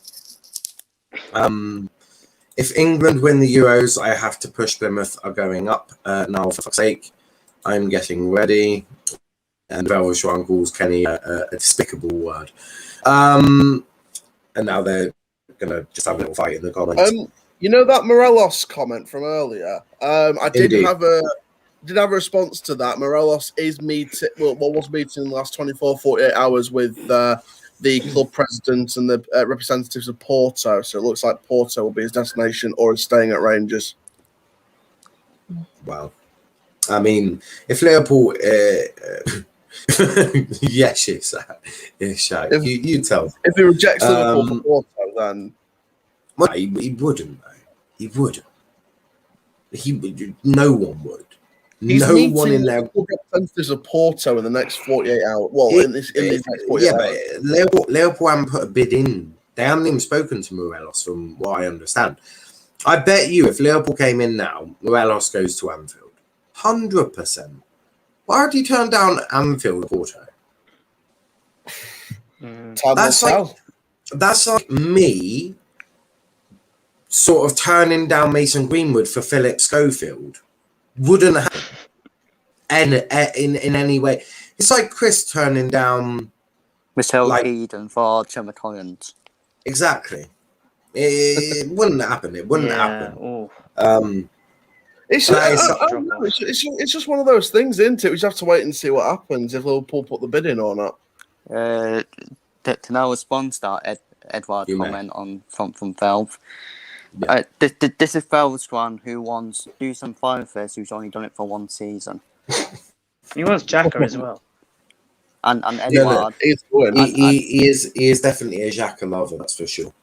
B: If England win the Euros, I have to push Plymouth are going up. Now, for fuck's sake, I'm getting ready. and Velshwan calls Kenny a despicable word. And now they're gonna just have a little fight in the comments.
D: You know that Morelos comment from earlier? I did have a response to that. Morelos is was meeting in the last 24, 48 hours with the club president and the representatives of Porto. So it looks like Porto will be his destination, or is staying at Rangers.
B: Wow. I mean, if Liverpool... yes, you tell.
D: If he rejects Liverpool for Porto, then...
B: Well, he wouldn't, though. He wouldn't. No one would.
D: He's
B: no one in there.
D: Representatives of Porto in the next 48 hours. Well, in these next 48 hours.
B: But Liverpool haven't put a bid in. They haven't even spoken to Morelos, from what I understand. I bet you, if Liverpool came in now, Morelos goes to Anfield. 100%. Why would you turn down Anfield, Porto? That's like me sort of turning down Mason Greenwood for Philip Schofield. Wouldn't happen in any way. It's like Chris turning down
C: Michelle Eden for Gemma Collins.
B: Exactly. It wouldn't happen. It wouldn't happen.
D: It's just one of those things, isn't it? We just have to wait and see what happens if Liverpool put the bid in or not.
C: Can I respond to that Edouard comment on from Valve? Yeah. This is Valve's one who wants Dusan Fireface, who's only done it for one season.
E: He wants Xhaka as well.
C: And Edouard.
B: He is definitely a Xhaka lover, that's for sure.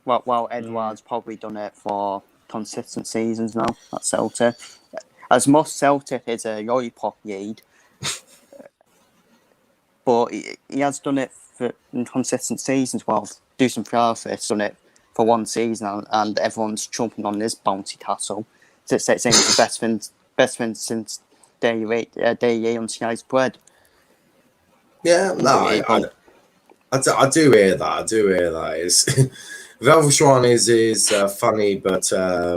C: Well, Edouard's probably done it for consistent seasons now at Celtic. As most Celtic is a lollipop lead, but he has done it in consistent seasons. Well, Dusan Fireface done it for one season, and everyone's jumping on this bouncy castle. So it's saying it's the best thing since day on sliced bread.
B: Yeah, no, I do hear that. It's Velshwan is funny but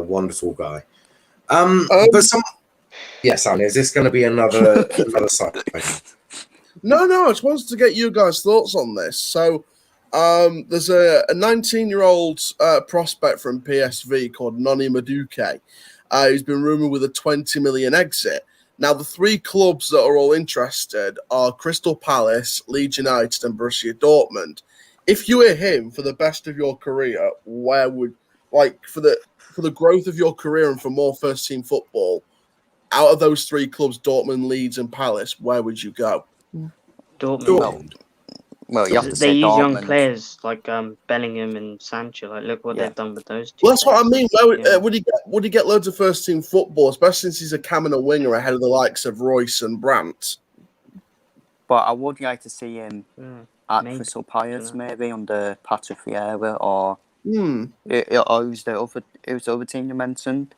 B: wonderful guy. But Sam, is this going to be another side?
D: No, I just wanted to get you guys' thoughts on this. So, there's a 19-year-old prospect from PSV called Noni Madueke, who's been rumoured with a 20 million exit. Now, the three clubs that are all interested are Crystal Palace, Leeds United, and Borussia Dortmund. If you were him for the best of your career, where would, for the growth of your career and for more first-team football, out of those three clubs, Dortmund, Leeds, and Palace, where would you go?
E: Dortmund.
C: Well, you have to
E: they use
C: Dortmund.
E: Young players like Bellingham and Sancho. Like, look what they've done with those two.
D: Well, that's what I mean. Would he get loads of first-team football, especially since he's a cam and a winger ahead of the likes of Royce and Brandt?
C: But I would like to see him at Crystal Palace, maybe under Patrick Vieira, or who's the other team you mentioned?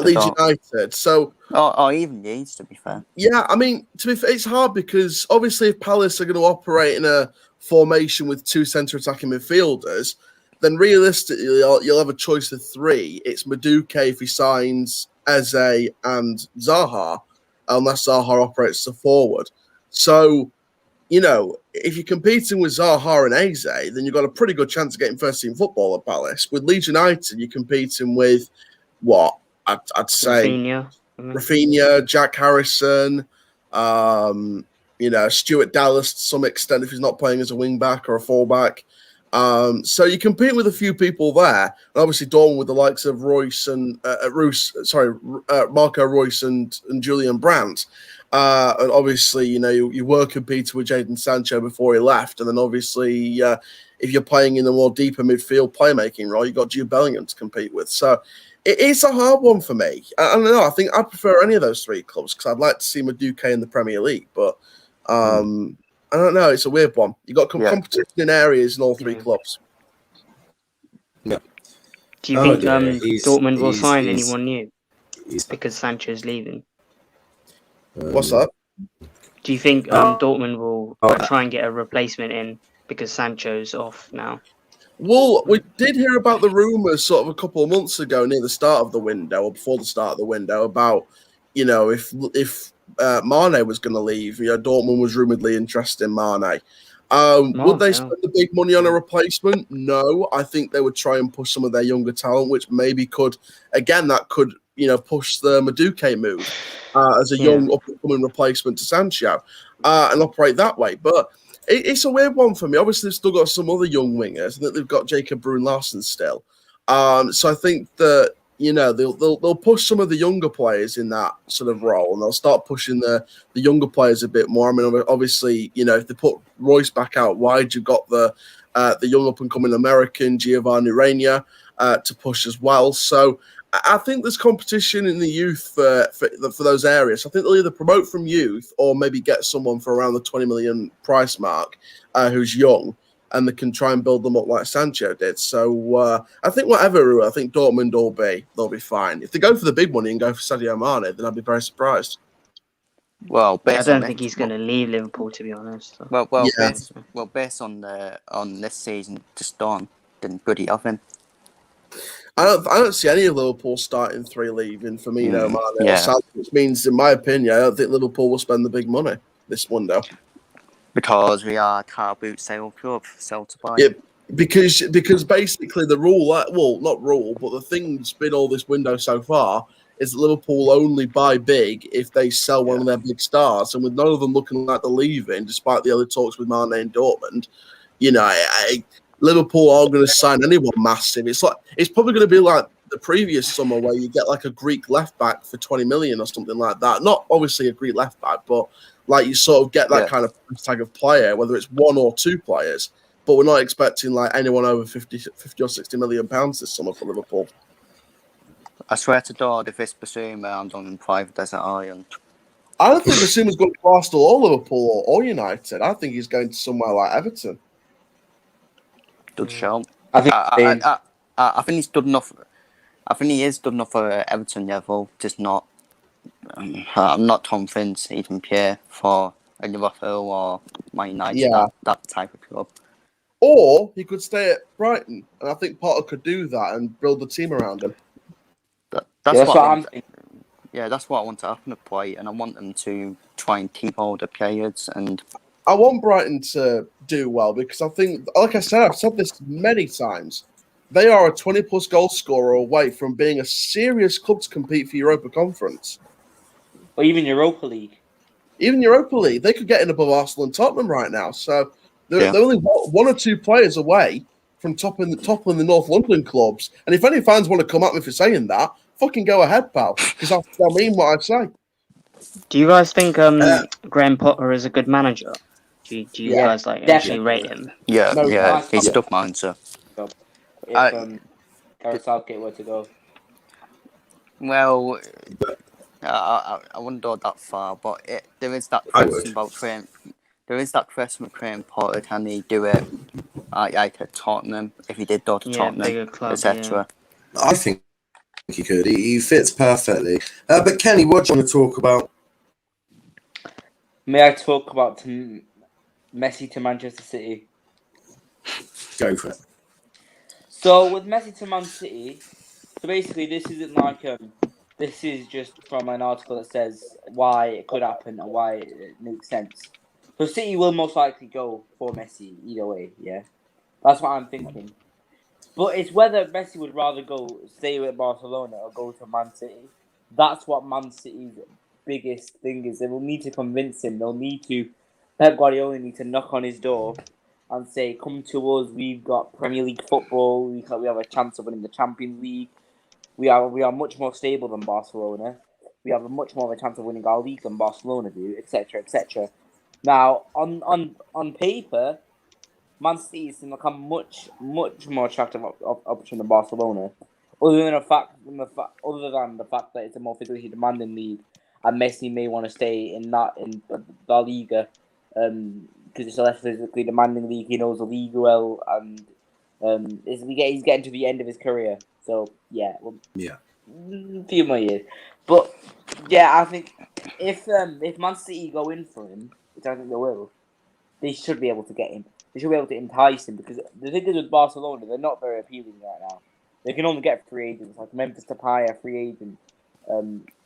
D: Leeds United. So,
C: or even Leeds, to be fair.
D: Yeah, I mean, to be fair, it's hard because obviously if Palace are going to operate in a formation with two centre attacking midfielders, then realistically you'll have a choice of three. It's Madueke if he signs Eze and Zaha, unless Zaha operates as a forward. So, if you're competing with Zaha and Eze, then you've got a pretty good chance of getting first-team football at Palace. With Leeds United, you're competing with what? I'd say Rafinha, Jack Harrison, Stuart Dallas to some extent if he's not playing as a wing back or a fullback. So you compete with a few people there, and obviously Dortmund with the likes of Royce and Marco Royce and Julian Brandt. And obviously, you were competing with Jadon Sancho before he left, and then obviously if you're playing in the more deeper midfield playmaking role, you've got Jude Bellingham to compete with. So it's a hard one for me. I don't know. I think I prefer any of those three clubs because I'd like to see Madueke in the Premier League. But I don't know. It's a weird one. You've got competition in areas in all three clubs.
B: Yeah.
E: Do you think Dortmund will sign anyone new because Sancho's leaving?
D: What's that?
E: Do you think Dortmund will try and get a replacement in because Sancho's off now?
D: Well, we did hear about the rumours sort of a couple of months ago near the start of the window or before the start of the window about, if Mane was going to leave. Dortmund was rumouredly interested in Mane. Would they spend the big money on a replacement? No. I think they would try and push some of their younger talent, which maybe could push the Madueke move as a young up-and-coming replacement to Sancho and operate that way. But it's a weird one for me. Obviously, they've still got some other young wingers. I think they've got Jacob Bruun-Larsen still. So I think that they'll push some of the younger players in that sort of role, and they'll start pushing the younger players a bit more. I mean, obviously, if they put Royce back out wide, you've got the young up and coming American Giovanni Reina to push as well. So I think there's competition in the youth for those areas. I think they'll either promote from youth or maybe get someone for around the 20 million price mark who's young, and they can try and build them up like Sancho did. So I think I think Dortmund they'll be fine. If they go for the big money and go for Sadio Mane, then I'd be very surprised.
C: Well,
E: I don't think he's going to leave Liverpool, to be honest.
C: So. Based on this season just done, then goody of him.
D: I don't see any of Liverpool starting 3 leaving Firmino, Mane, or Salah, which means, in my opinion, I don't think Liverpool will spend the big money this window.
C: Because we are car boot sale club, sell to buy.
D: Yeah, because basically the rule, not rule, but the thing's been all this window so far is that Liverpool only buy big if they sell one of their big stars, and with none of them looking like they're leaving, despite the early talks with Mane and Dortmund, Liverpool aren't going to sign anyone massive. It's probably going to be like the previous summer where you get like a Greek left back for 20 million or something like that. Not obviously a Greek left back, but like you sort of get that kind of tag of player, whether it's 1 or 2 players. But we're not expecting like anyone over 50 or 60 million pounds this summer for Liverpool.
C: I swear to God, if it's Basuma, I'm on private desert island.
D: I don't think Basuma's going to Arsenal or Liverpool or United. I think he's going to somewhere like Everton.
C: Good shout.
F: I
C: think he's good enough. I think he is good enough for Everton level, just not. I'm not convinced even Pierre for a Liverpool or Man United, that type of club.
D: Or he could stay at Brighton, and I think Potter could do that and build the team around him.
C: That's what I'm thinking. Yeah, that's what I want to happen to play, and I want them to try and keep all the players. And
D: I want Brighton to do well because I think, like I said, I've said this many times, they are a 20-plus goal scorer away from being a serious club to compete for Europa Conference.
F: Or even Europa League.
D: Even Europa League. They could get in above Arsenal and Tottenham right now. So they're only 1 or 2 players away from toppling the North London clubs. And if any fans want to come at me for saying that, fucking go ahead, pal, because I mean what I say.
E: Do you guys think Graham Potter is a good manager? Do you guys actually rate him?
C: Yeah, he's a tough manager.
F: If Gareth Southgate were to go.
C: Well, I wouldn't go that far, but there is that question about Graham. There is that question with Graham Potter. Can he do it like at Tottenham? If he did go to Tottenham, etc.
B: I think he could. He fits perfectly. But Kenny, what do you want to talk about?
F: May I talk about Messi to Manchester City?
B: Go for it.
F: So with Messi to Man City, so basically this isn't like this is just from an article that says why it could happen and why it makes sense. So City will most likely go for Messi either way, yeah. That's what I'm thinking. But it's whether Messi would rather stay with Barcelona or go to Man City. That's what Man City's biggest thing is. They will need to convince him. Pep Guardiola need to knock on his door and say, come to us, we've got Premier League football, we have a chance of winning the Champions League. We are much more stable than Barcelona. We have a much more of a chance of winning our league than Barcelona do, etc., etc. Now, on paper, Man City seems like a much more attractive option than Barcelona, other than the fact that it's a more physically demanding league, and Messi may want to stay in La Liga, because it's a less physically demanding league. He knows the league well, and he's getting to the end of his career. So a few more years. But yeah, I think if Man City go in for him, which I think they will, they should be able to get him. They should be able to entice him, because the thing is with Barcelona, they're not very appealing right now. They can only get free agents, like Memphis Depay, a free agent.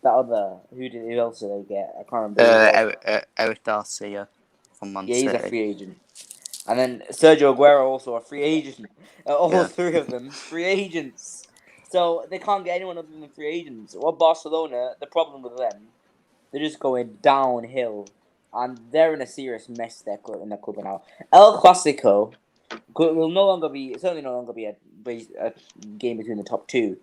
F: Who else did they get? I can't remember.
C: Eric Garcia from Man
F: Yeah,
C: City.
F: he's a free agent. And then Sergio Aguero also a free agent. All three of them free agents. So they can't get anyone other than free agents. Well, Barcelona, the problem with them, they're just going downhill, and they're in a serious mess. In their club now. El Clasico will certainly no longer be a game between the top two.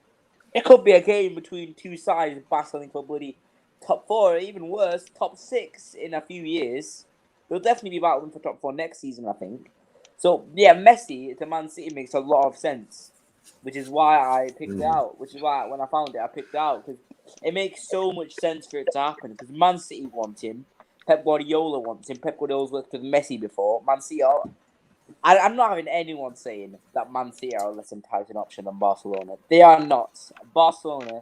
F: It could be a game between two sides battling for bloody top four, or even worse, top six in a few years. They'll definitely be battling for top four next season, I think. So, yeah, Messi to Man City makes a lot of sense, which is why I picked it out. Which is why, when I found it, I picked it out, because it makes so much sense for it to happen, because Man City want him, Pep Guardiola wants him, Pep Guardiola's worked with Messi before, Man City I'm not having anyone saying that Man City are a less enticing option than Barcelona. They are not. Barcelona,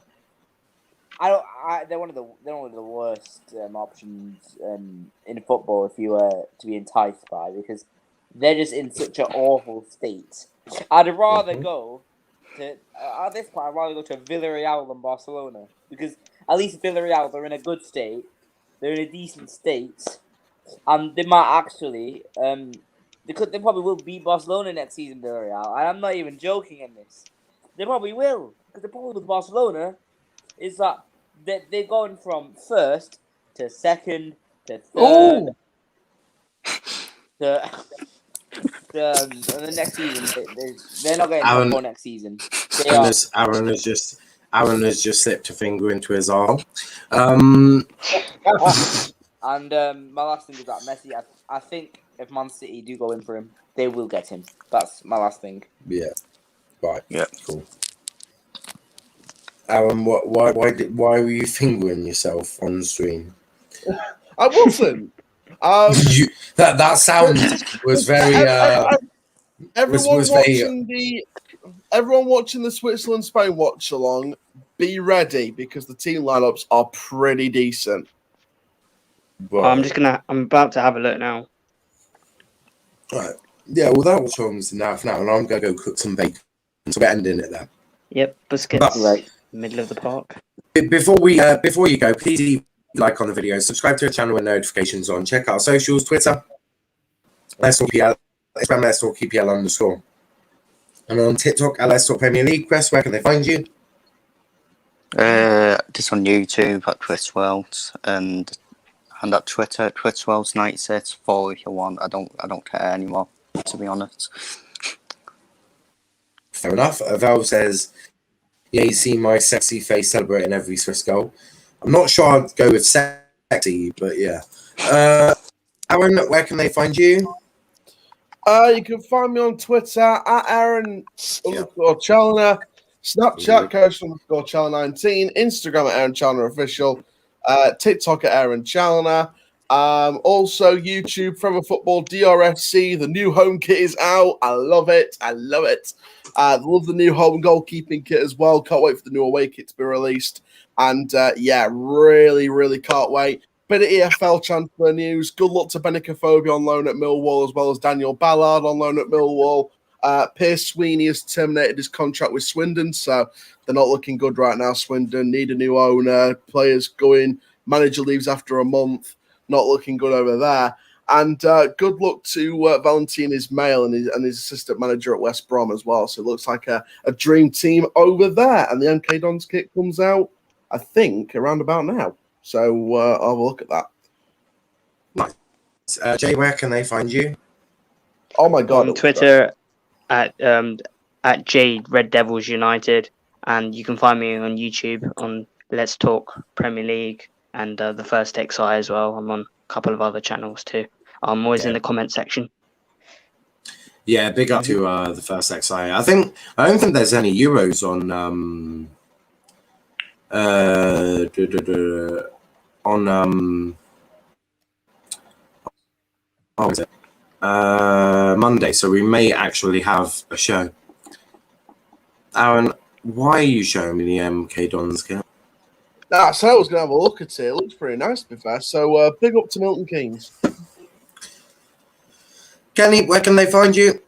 F: they're one of the worst options in football if you were to be enticed by, because they're just in such an awful state. I'd rather go to at this point. I'd rather go to Villarreal than Barcelona, because at least Villarreal, they're in a good state, they're in a decent state, and they might actually they probably will beat Barcelona next season, Villarreal, and I'm not even joking in this. They probably will, because the problem with Barcelona is that they're going from first to second to third to and the next season they're not getting top four next season.
B: Aaron has just slipped a finger into his arm.
F: And my last thing is that Messi. I think if Man City do go in for him, they will get him. That's my last thing.
B: Yeah. Right.
C: Yeah.
B: Cool. Aaron, why were you fingering yourself on the stream?
D: I wasn't.
B: That sound was very.
D: Everyone watching the Switzerland Spain watch along, be ready, because the team lineups are pretty decent.
E: But I'm about to have a look now.
B: Right. Yeah, well, that was almost enough now, and I'm going to go cook some bacon. So we're ending it there.
E: Yep, biscuits. Right. Middle of the park.
B: Before you go, please leave a like on the video, subscribe to the channel with notifications on, check out our socials, Twitter, Let's Talk PL, Instagram, Let's Talk PL_, and on TikTok, Let's Talk Premier League. Chris, where can they find you?
C: Just on YouTube at Chris Wells, and at Twitter, Chris Wells 96. Follow if you want. I don't care anymore, to be honest.
B: Fair enough. Val says, yeah, you see my sexy face celebrating every Swiss goal. I'm not sure I'd go with sexy, but yeah. Aaron, where can they find you?
D: You can find me on Twitter at Aaron_Challoner, Snapchat Coach_Challoner19, Instagram at Aaron Challoner Official, TikTok at Aaron Challoner. Also YouTube, Forever Football, DRFC. The new home kit is out. I love it. Love the new home goalkeeping kit as well. Can't wait for the new away kit to be released. And yeah, really can't wait. Bit of EFL transfer news. Good luck to Benicofobia on loan at Millwall, as well as Daniel Ballard on loan at Millwall. Pierce Sweeney has terminated his contract with Swindon, so they're not looking good right now. Swindon need a new owner. Players going. Manager leaves after a month. Not looking good over there. And good luck to Valentin Ismail and his assistant manager at West Brom as well. So it looks like a dream team over there. And the MK Dons kit comes out, I think, around about now. So I'll have a look at that.
B: Nice. Jay, where can they find you?
D: Oh my God!
E: On Twitter at J Red Devils United, and you can find me on YouTube on Let's Talk Premier League and the First XI as well. I'm on a couple of other channels too. I'm always in the comment section.
B: Yeah, big up to the First XI. I don't think there's any Euros on Monday, so we may actually have a show. Aaron, why are you showing me the MK Dons kit?
D: I said I was going to have a look at it. It looks pretty nice, to be fair. So big up to Milton Keynes.
B: Kenny, where can they find you?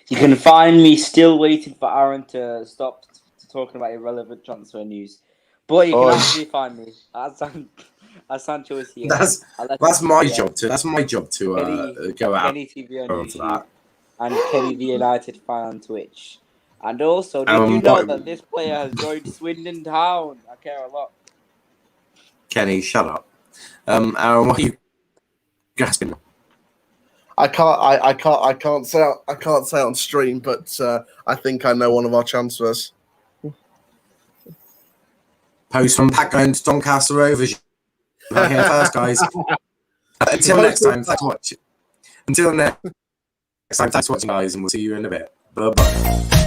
F: You can find me still waiting for Aaron to stop talking about irrelevant transfer news. But you can
B: Oh.
F: actually find me as Sancho is here.
B: That's my job to. That's my job to go out
F: Kenny TV on
B: onto
F: YouTube
B: that.
F: and Kenny the United fan on Twitch. And also, did you know that this player has joined Swindon Town? I care a lot.
B: Kenny, shut up. Aaron, what are you gasping?
D: I can't say on stream, but I think I know one of our transfers.
B: Post from Pat going to Doncaster Rovers. Right here first, guys. Until next time, thanks for watching. Until next time, thanks for watching, guys, and we'll see you in a bit. Bye bye.